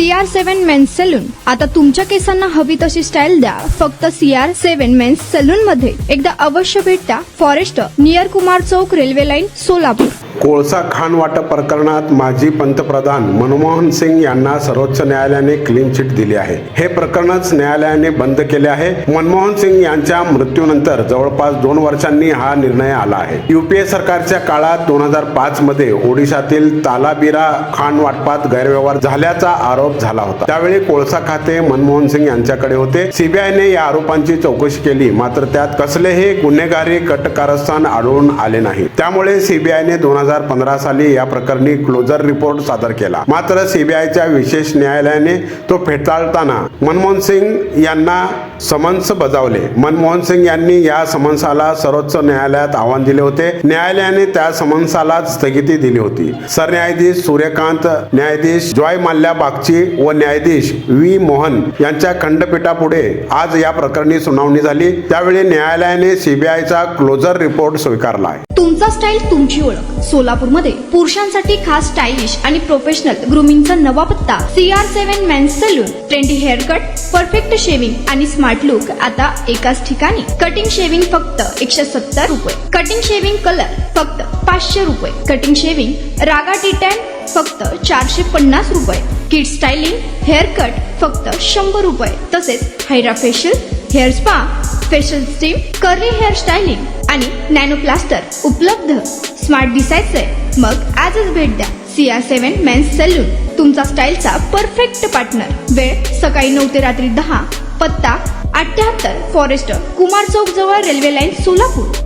CR7 men's salon. आता तुमच्या केसांना हवी तशी स्टाईल द्या फक्त CR7 मेन्स सलून मध्ये. एकदा अवश्य भेट द्या. फॉरेस्ट नियर कुमार चौक, रेल्वे लाईन, सोलापूर. कोळसा खाण वाटप प्रकरणात माजी पंतप्रधान मनमोहन सिंग यांना सर्वोच्च न्यायालयाने क्लीन चिट दिली आहे. हे प्रकरणच न्यायालयाने बंद केले आहे. मनमोहन सिंग यांच्या मृत्यूनंतर जवळपास 2 वर्षांनी हा निर्णय आला आहे. UPA सरकारच्या काळात 2005 मध्ये ओडिशातील तालाबिरा खाण वाटपात गैरव्यवहार झाल्याचा आरोप झाला होता. त्यावेळी कोळसा खाते मनमोहन सिंग यांच्याकडे होते. CBIने या आरोपांची चौकशी केली, मात्र त्यात कसलेही गुन्हेगारी कटकारस्थान आढळून आले नाही. त्यामुळे CBIने 2015 साली या प्रकरणी क्लोजर रिपोर्ट सादर केला. मात्र CBIच्या विशेष न्यायालयाने तो फेटाळताना मनमोहन सिंग यांना समन्स बजावले. मनमोहन सिंग यांनी या समन्साला सर्वोच्च न्यायालयात आव्हान दिले होते. न्यायालयाने त्या समन्साला स्थगिती दिली होती. सरन्यायाधीश सूर्यकांत, न्यायाधीश जॉय माल्या बागची व न्यायाधीश V मोहन यांच्या खंडपीठापुढे आज या प्रकरणी सुनावणी झाली. त्यावेळी न्यायालयाने CBIचा क्लोजर रिपोर्ट स्वीकारला आहे. तुमचा स्टाईल तुमची ओळख. सोलापूरमध्ये पुरुषांसाठी खास स्टायलिश आणि प्रोफेशनल ग्रूमिंगचा नवा पत्ता CR7 men's salon. Trendy hair cut, perfect shaving आणि स्मार्ट लुक आता एकाच ठिकाणी. कटिंग शेविंग फक्त 170 रुपये. कटिंग शेविंग कलर फक्त 500 रुपये. कटिंग शेविंग रागा टी10 फक्त 450 रुपये. किड स्टायलिंग हेअर कट फक्त 100 रुपये. तसेच hydra facial, hair spa, facial steam, curly hair styling आणि नॅनो प्लास्टर उपलब्ध. स्मार्ट दिसायचंय मग आजच भेट द्या CR7 मेन्स सलून, तुमचा स्टाईलचा परफेक्ट पार्टनर. वेळ सकाळी 9 ते रात्री 10. पत्ता 78 फॉरेस्ट कुमार चौक जवळ, रेल्वे लाईन, सोलापूर.